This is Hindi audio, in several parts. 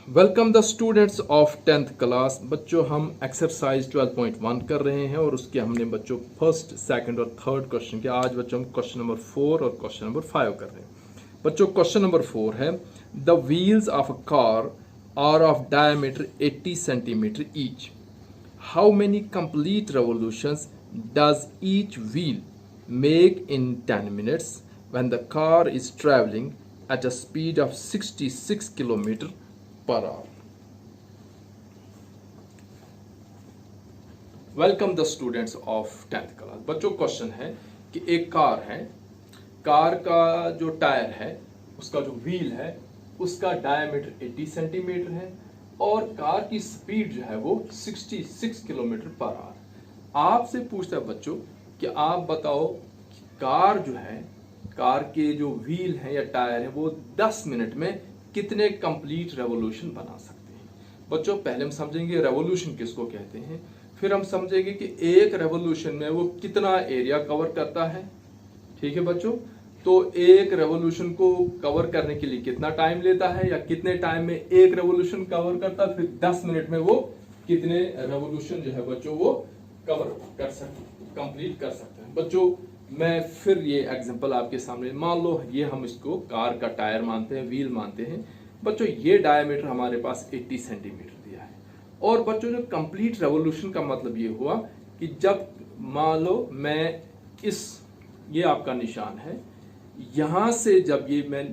Welcome the students of 10th class. बच्चों हम एक्सरसाइज 12.1 कर रहे हैं और उसके हमने बच्चों फर्स्ट सेकंड और थर्ड क्वेश्चन किया। आज बच्चों हम क्वेश्चन नंबर 4 और क्वेश्चन नंबर 5 कर रहे हैं। बच्चों क्वेश्चन नंबर 4 है the wheels of a car are of diameter 80 centimetre each. How many complete revolutions does each wheel make in 10 minutes when the car is traveling at a speed of 66 kilometer per hour? Welcome the students of 10th class. बच्चों क्वेश्चन है कि एक कार है, कार का जो टायर है उसका जो व्हील है उसका डायमीटर 80 सेंटीमीटर है और कार की स्पीड जो है वो 66 किलोमीटर पर आवर। आपसे पूछता है बच्चों कि आप बताओ कि कार जो है, कार के जो व्हील है या टायर है वो 10 मिनट में कितने कंप्लीट रेवोल्यूशन बना सकते हैं। बच्चों पहले हम समझेंगे रेवोल्यूशन किसको कहते हैं, फिर हम समझेंगे कि एक रेवोल्यूशन में वो कितना एरिया कवर करता है। ठीक है बच्चों, तो एक रेवोल्यूशन को कवर करने के लिए कितना टाइम लेता है या कितने टाइम में एक रेवोल्यूशन कवर करता है, फिर 10 मिनट में वो कितने रेवोल्यूशन जो है बच्चों वो कवर कर सकते, कंप्लीट कर सकते हैं। बच्चों मैं फिर ये एग्जांपल आपके सामने, मान लो ये हम इसको कार का टायर मानते हैं, व्हील मानते हैं। बच्चों ये डायमीटर हमारे पास 80 सेंटीमीटर दिया है और बच्चों जो कंप्लीट रेवोल्यूशन का मतलब ये हुआ कि जब मान लो मैं ये आपका निशान है, यहां से जब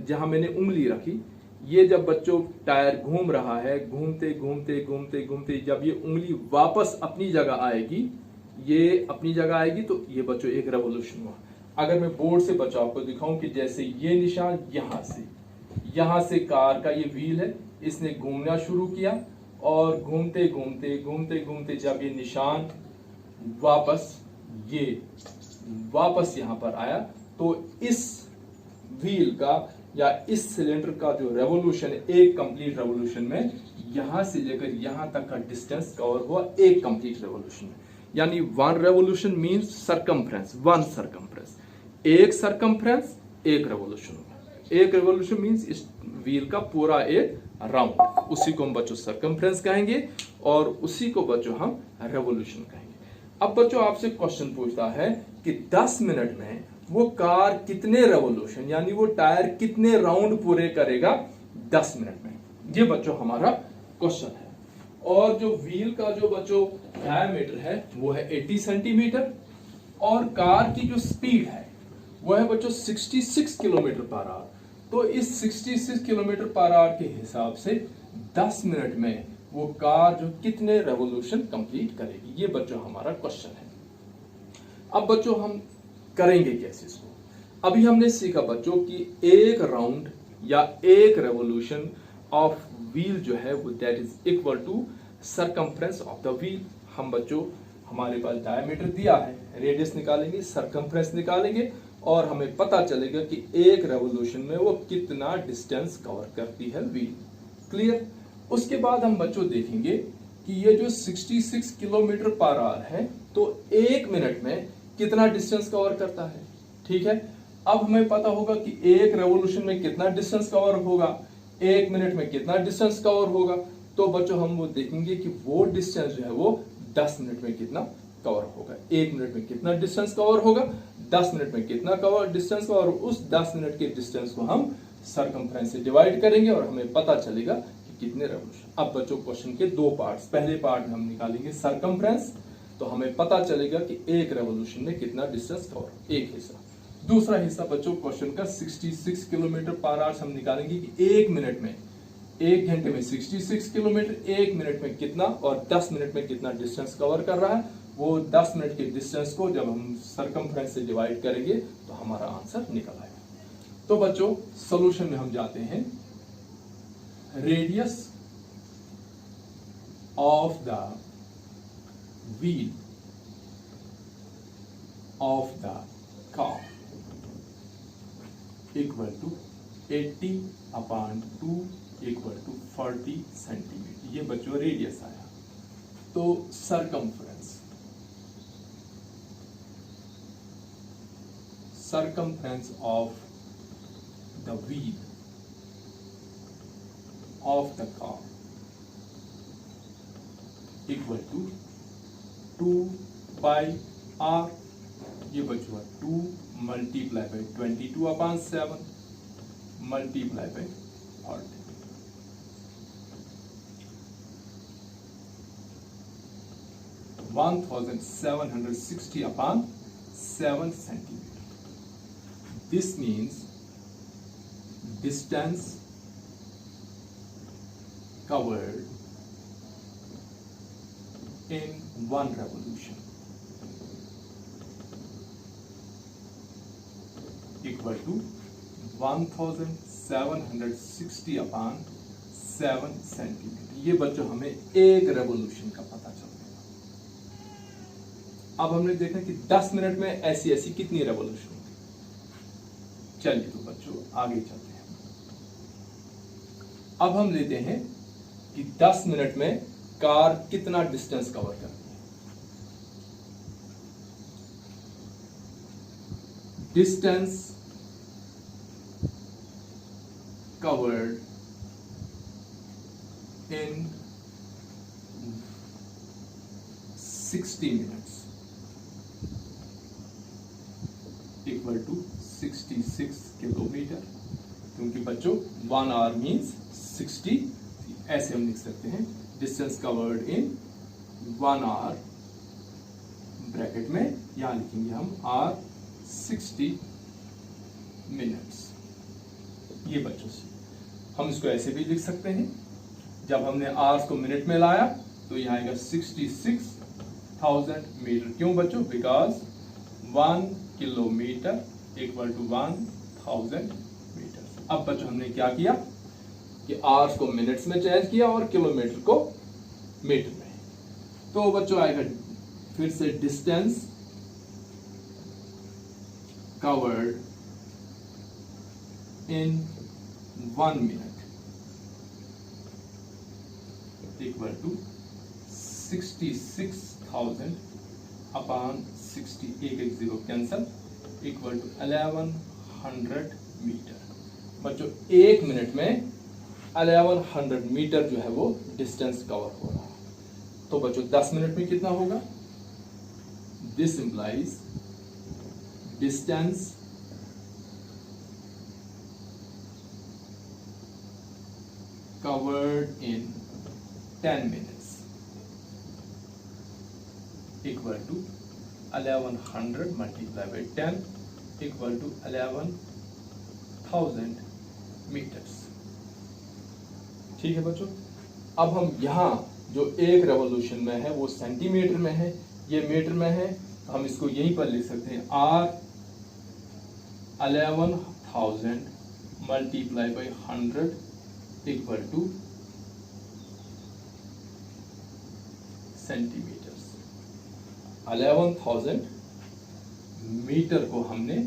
जहां मैंने उंगली रखी, ये जब बच्चों टायर घूम रहा है, घूमते घूमते घूमते घूमते जब ये उंगली वापस अपनी जगह आएगी, ये अपनी जगह आएगी, तो ये बच्चों एक रेवोल्यूशन हुआ। अगर मैं बोर्ड से बच्चों आपको दिखाऊं कि जैसे ये निशान यहां से कार का ये व्हील है, इसने घूमना शुरू किया और घूमते घूमते घूमते घूमते जब ये निशान वापस यहां पर आया, तो इस व्हील का या इस सिलेंडर का जो रेवोल्यूशन है, एक कंप्लीट रेवोल्यूशन में यहां से लेकर यहां तक का डिस्टेंस कवर हुआ एक कंप्लीट रेवोल्यूशन में। यानी one revolution means circumference, one circumference, एक सरकमफ्रेंस एक रेवोल्यूशन होगा। एक रेवोल्यूशन मींस इस व्हील का पूरा एक राउंड, उसी को हम बच्चों सरकमफ्रेंस कहेंगे और उसी को बच्चों हम रेवोल्यूशन कहेंगे। अब बच्चों आपसे क्वेश्चन पूछता है कि 10 मिनट में वो कार कितने रेवोल्यूशन यानी वो टायर कितने राउंड पूरे करेगा 10 मिनट में। ये बच्चों हमारा क्वेश्चन है। और जो व्हील का जो बच्चों डायमीटर है वो है 80 सेंटीमीटर और कार की जो स्पीड है वो है बच्चों 66 किलोमीटर पर आवर। तो इस 66 किलोमीटर पर आवर के हिसाब से 10 मिनट में वो कार जो कितने रेवोल्यूशन कंप्लीट करेगी, ये बच्चों हमारा क्वेश्चन है। अब बच्चों हम करेंगे कैसे इसको। अभी हमने सीखा बच्चों कि एक राउंड या एक रेवोल्यूशन ऑफ व्हील जो है वो that is equal to circumference of the wheel. हम बच्चों हमारे पास डायमीटर दिया है, रेडियस निकालेंगे, सरकमफ्रेंस निकालेंगे और हमें पता चलेगा कि एक रेवोल्यूशन में वो कितना डिस्टेंस कवर करती है व्हील। क्लियर। उसके बाद हम बच्चों देखेंगे कि ये जो 66 किलोमीटर पर आवर है तो एक मिनट में कितना डिस्टेंस कवर करता है। ठीक है, अब हमें पता होगा कि एक रेवोल्यूशन में कितना डिस्टेंस कवर होगा, एक मिनट में कितना डिस्टेंस कवर होगा। तो बच्चों हम वो देखेंगे कि वो डिस्टेंस जो है वो 10 मिनट में कितना कवर होगा, एक मिनट में कितना डिस्टेंस कवर होगा, 10 मिनट में कितना कवर डिस्टेंस कवर, उस 10 मिनट के डिस्टेंस को हम सरकमफ्रेंस से डिवाइड करेंगे और हमें पता चलेगा कि कितने रेवोल्यूशन। अब बच्चों क्वेश्चन के दो पार्ट्स, पहले पार्ट में हम निकालेंगे सरकमफ्रेंस, तो हमें पता चलेगा कि एक रेवोल्यूशन में कितना डिस्टेंस कवर, एक हिस्सा। दूसरा हिस्सा बच्चों क्वेश्चन का 66 किलोमीटर पर आवर हम निकालेंगे कि एक मिनट में, एक घंटे में 66 किलोमीटर, एक मिनट में कितना और 10 मिनट में कितना डिस्टेंस कवर कर रहा है। वो 10 मिनट के डिस्टेंस को जब हम सरकमफ्रेंस से डिवाइड करेंगे तो हमारा आंसर निकल आएगा। तो बच्चों सॉल्यूशन में हम जाते हैं। Radius of the wheel of the car equal to 80/2 equal to 40 centimetre. ये बच्चों रेडियस आया। तो circumference of the wheel of the car equal to 2 pi are, ये बचुआ 2 multiply by 22/7 multiply by 40, 1760/7 centimeter. This means distance covered in one revolution equal to 1760/7 centimetre. ये बच्चों हमें एक रेवोल्यूशन का पता चल गया। अब हमने देखा कि 10 मिनट में ऐसी ऐसी कितनी रेवोल्यूशन होगी। चलिए तो बच्चों आगे चलते हैं। अब हम लेते हैं कि 10 मिनट में कार कितना डिस्टेंस कवर करती है। Distance covered in 60 minutes equal to 66 kilometre, क्योंकि बच्चों 1 आवर मीन्स 60, ऐसे हम लिख सकते हैं distance covered in 1 hour, bracket में यहां लिखेंगे हम आर 60 मिनट्स। ये बच्चों से हम इसको ऐसे भी लिख सकते हैं, जब हमने आवर्स को मिनट में लाया तो यहां आएगा 66,000 मीटर। क्यों बच्चों? Because 1 kilometre equal to 1000 metre. अब बच्चों हमने क्या किया कि आवर्स को मिनट्स में चेंज किया और किलोमीटर को मीटर में। तो बच्चों आएगा फिर से distance covered in 1 minute equal to 66,000/60, एक zero cancel, equal to 1100 metre. बच्चों 1 मिनट में 1100 मीटर जो है वो डिस्टेंस कवर हो रहा है। तो बच्चों 10 मिनट में कितना होगा? This implies distance covered in 10 minutes equal to 1100 multiplied by 10 equal to 11,000 meters। ठीक है बच्चों, अब हम यहां जो एक रेवोल्यूशन में है वो सेंटीमीटर में है, ये मीटर में है, तो हम इसको यहीं पर लिख सकते हैं or 11,000 multiplied by 100 equal to centimetres. 11,000 metre को हमने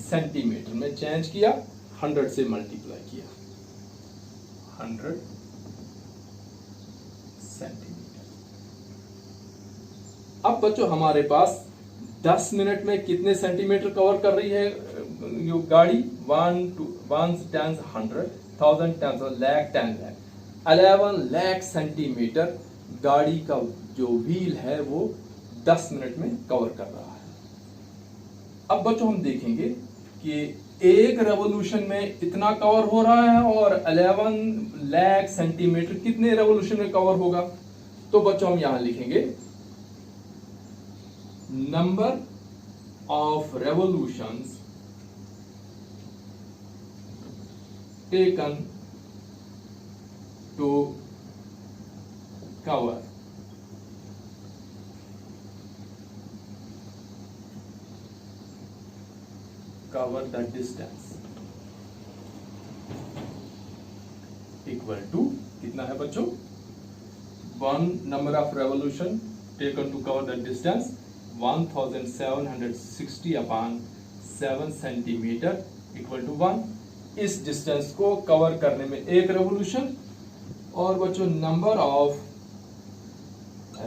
सेंटीमीटर में चेंज किया, 100 से मल्टीप्लाई किया, 100 सेंटीमीटर। अब बच्चों हमारे पास 10 मिनट में कितने सेंटीमीटर कवर कर रही है ये गाड़ी? 1 10 100 1000 10 लाख 10 लाख 11 लाख सेंटीमीटर गाड़ी का जो व्हील है वो 10 मिनट में कवर कर रहा है। अब बच्चों हम देखेंगे कि एक रेवोल्यूशन में इतना कवर हो रहा है और 11 लाख सेंटीमीटर कितने रेवोल्यूशन में कवर होगा। तो बच्चों हम यहां लिखेंगे number of revolutions taken to cover the distance equal to कितना है बच्चों? 1 number of revolution taken to cover the distance 1760/7 centimetre equal to 1। इस डिस्टेंस को कवर करने में एक रेवोल्यूशन, और बच्चों number of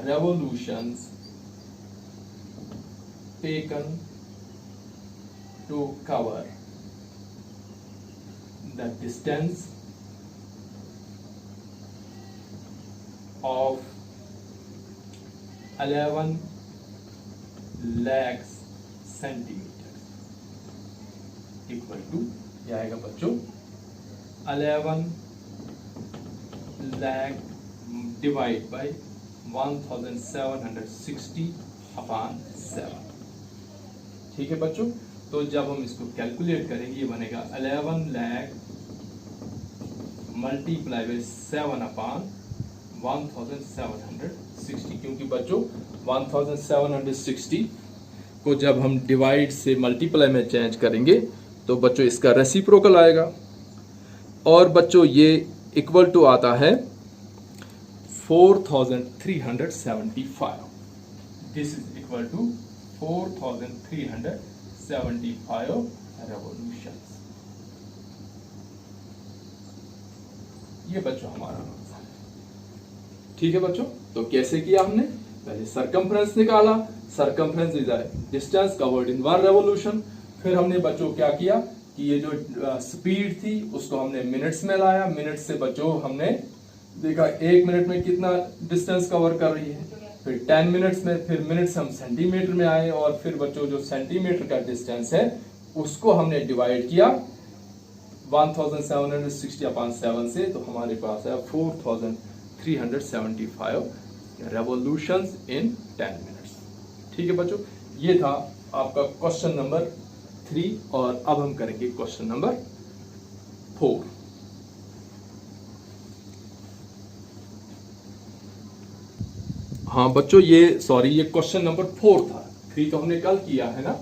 revolutions taken to cover the distance of 11 lakhs centimetre equal to ये आएगा बच्चों 11 लाख डिवाइड बाई 1760 अपॉन 7। ठीक है बच्चों, तो जब हम इसको कैलकुलेट करेंगे ये बनेगा 11 लाख मल्टीप्लाई बाई 7 अपॉन 1760, क्योंकि बच्चों 1760 को जब हम डिवाइड से मल्टीप्लाई में चेंज करेंगे तो बच्चों इसका रेसिप्रोकल आएगा, और बच्चों ये इक्वल टू आता है 4375। This is equal to 4375 revolution. ये बच्चों हमारा आंसर है। ठीक है बच्चों, तो कैसे किया हमने, पहले सरकमफ्रेंस निकाला, circumference is the distance covered in one revolution. फिर हमने बच्चों क्या किया कि ये जो स्पीड थी उसको हमने मिनट्स में लाया, मिनट से बच्चों हमने देखा 1 मिनट में कितना डिस्टेंस कवर कर रही है, फिर 10 मिनट्स में, फिर मिनट से हम सेंटीमीटर में आए, और फिर बच्चों जो सेंटीमीटर का डिस्टेंस है उसको हमने डिवाइड किया 1760 अपॉन 7 से, तो हमारे पास है 4375 रेवोल्यूशंस इन 10 मिनट्स। ठीक है बच्चों, ये था आपका क्वेश्चन नंबर 3, और अब हम करेंगे क्वेश्चन नंबर 4। हाँ बच्चों, ये क्वेश्चन नंबर 4 था, 3 तो हमने कल किया है ना।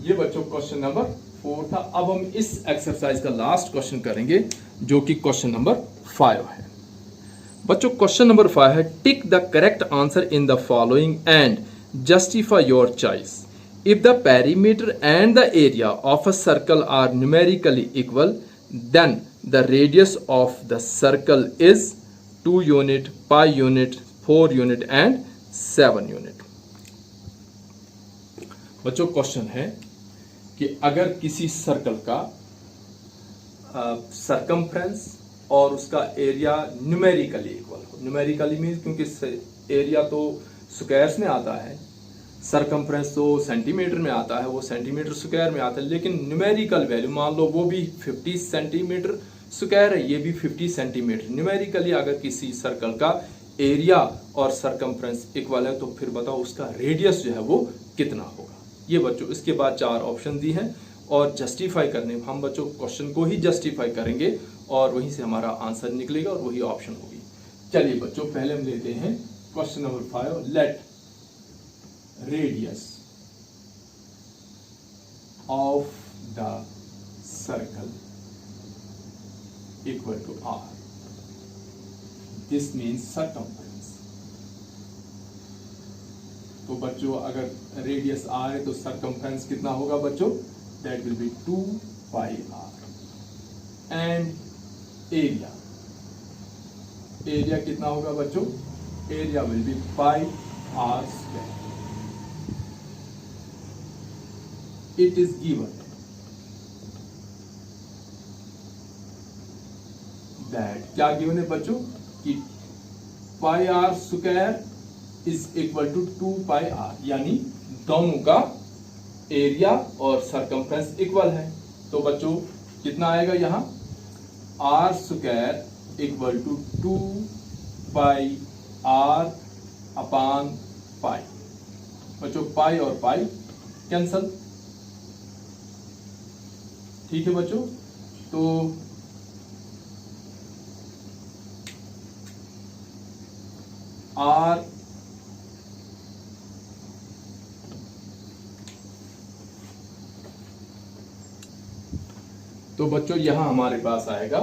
ये बच्चों क्वेश्चन नंबर 4 था। अब हम इस एक्सरसाइज का लास्ट क्वेश्चन करेंगे जो कि क्वेश्चन नंबर 5 है। बच्चों क्वेश्चन नंबर 5 है, tick the correct answer in the following and justify your choice. If the perimeter and the area of a circle are numerically equal, then the radius of the circle is 2 unit, pi unit, 4 unit and 7 unit. बच्चों क्वेश्चन है कि अगर किसी सर्कल का सरकमफ्रेंस और उसका एरिया न्यूमेरिकली इक्वल हो, न्यूमेरिकली मीन्स क्योंकि एरिया तो स्क्वायर्स में आता है, सरकमफ्रेंस तो सेंटीमीटर में आता है, वो सेंटीमीटर स्क्वायर में आता है, लेकिन न्यूमेरिकल वैल्यू मान लो वो भी 50 सेंटीमीटर स्क्वायर है, ये भी 50 सेंटीमीटर। न्यूमेरिकली अगर किसी सर्कल का एरिया और सरकमफ्रेंस इक्वल है तो फिर बताओ उसका रेडियस जो है वो कितना होगा। ये बच्चों इसके बाद 4 ऑप्शन दी हैं, और जस्टिफाई करने हम बच्चों क्वेश्चन को ही जस्टिफाई करेंगे और वहीं से हमारा आंसर निकलेगा और वही ऑप्शन होगी। चलिए बच्चों पहले हम लेते हैं question number 5। Let radius of the circle equal to r, this means circumference. तो बच्चों अगर रेडियस r है तो सरकमफ्रेंस कितना होगा बच्चों, that will be 2 pi r। And area, area कितना होगा बच्चों, area will be pi r square. It is given that, क्या गिवन है बच्चों कि pi r square is equal to 2 pi r, यानी दोनों का एरिया और सरकमफ्रेंस इक्वल है। तो बच्चों कितना आएगा यहां, r square equal to 2 pi r upon pi. बच्चों पाई और पाई कैंसल। ठीक है बच्चों, तो r तो बच्चों यहां हमारे पास आएगा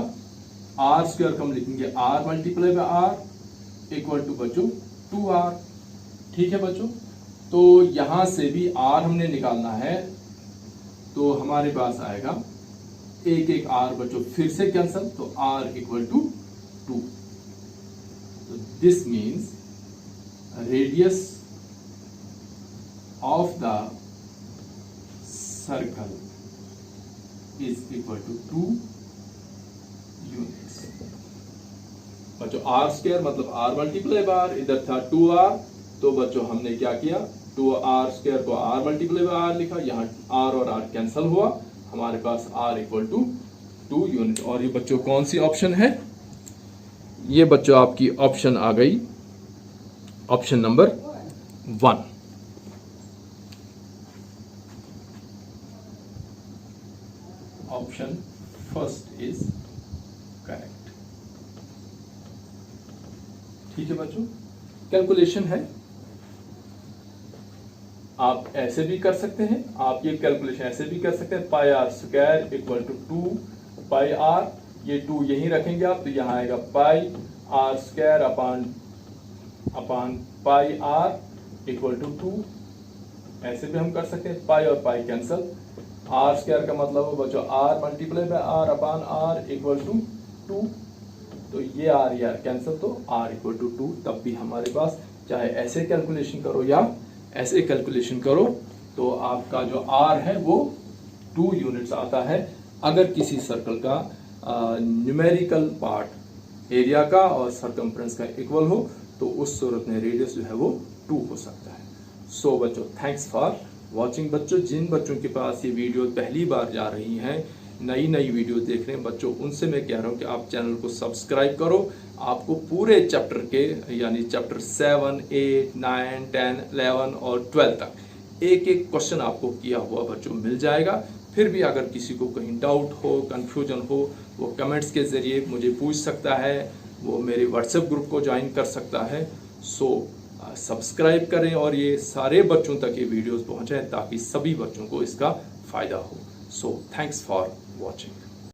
r स्क्वायर को हम लिखेंगे r multiply by r equal to बच्चों 2r। ठीक है बच्चों, तो यहां से भी r हमने निकालना है, तो हमारे पास आएगा एक एक r बच्चों फिर से कैंसल, तो r इक्वल टू 2। तो this means radius of the circle is equal to 2 units. बच्चों r स्क्वायर मतलब r मल्टीप्लाई बार, इधर था 2r, तो बच्चों हमने क्या किया, 2r² को r मल्टीप्लाई बाय r लिखा, यहाँ r और r कैंसिल हुआ, हमारे पास r इक्वल टू 2 यूनिट। और ये बच्चों कौन सी ऑप्शन है, ये बच्चों आपकी ऑप्शन आ गई, option number 1। Option first is correct. ठीक है बच्चों, कैलकुलेशन है, आप ऐसे भी कर सकते हैं, आप ये कैलकुलेशन ऐसे भी कर सकते हैं, pi R square equal to 2 pi are, ये 2 यहीं रखेंगे आप, तो यहाँ आएगा pi R square upon pi R equal to 2। ऐसे भी हम कर सकते हैं, पाई और पाई कैंसल, आर स्क्वायर का मतलब हो बच्चों r multiply by r upon r equal to 2, तो ये आर कैंसल, तो आर इक्वल टू 2। तब भी हमारे पास चाहे ऐसे कैलकुलेशन करो या ऐसे कैलकुलेशन करो, तो आपका जो आर है वो 2 यूनिट्स आता है। अगर किसी सर्कल का न्यूमेरिकल पार्ट एरिया का और सरकमफ्रेंस का इक्वल हो, तो उस सूरत में रेडियस जो है वो 2 हो सकता है। सो बच्चों, थैंक्स फॉर वॉचिंग। बच्चों, जिन बच्चों के पास ये वीडियो पहली बार जा रही हैं, नई वीडियो देख रहे हैं बच्चों, उनसे मैं कह रहा हूँ कि आप चैनल को सब्सक्राइब करो। आपको पूरे चैप्टर के यानी चैप्टर 7, 8, 9, 10, 11 और 12 तक एक एक क्वेश्चन आपको किया हुआ बच्चों मिल जाएगा। फिर भी अगर किसी को कहीं डाउट हो, कंफ्यूजन हो, वो कमेंट्स के ज़रिए मुझे पूछ सकता है, वो मेरे व्हाट्सएप ग्रुप को ज्वाइन कर सकता है। सो सब्सक्राइब करें और ये सारे बच्चों तक ये वीडियोस पहुँचाएं ताकि सभी बच्चों को इसका फ़ायदा हो। So thanks for watching.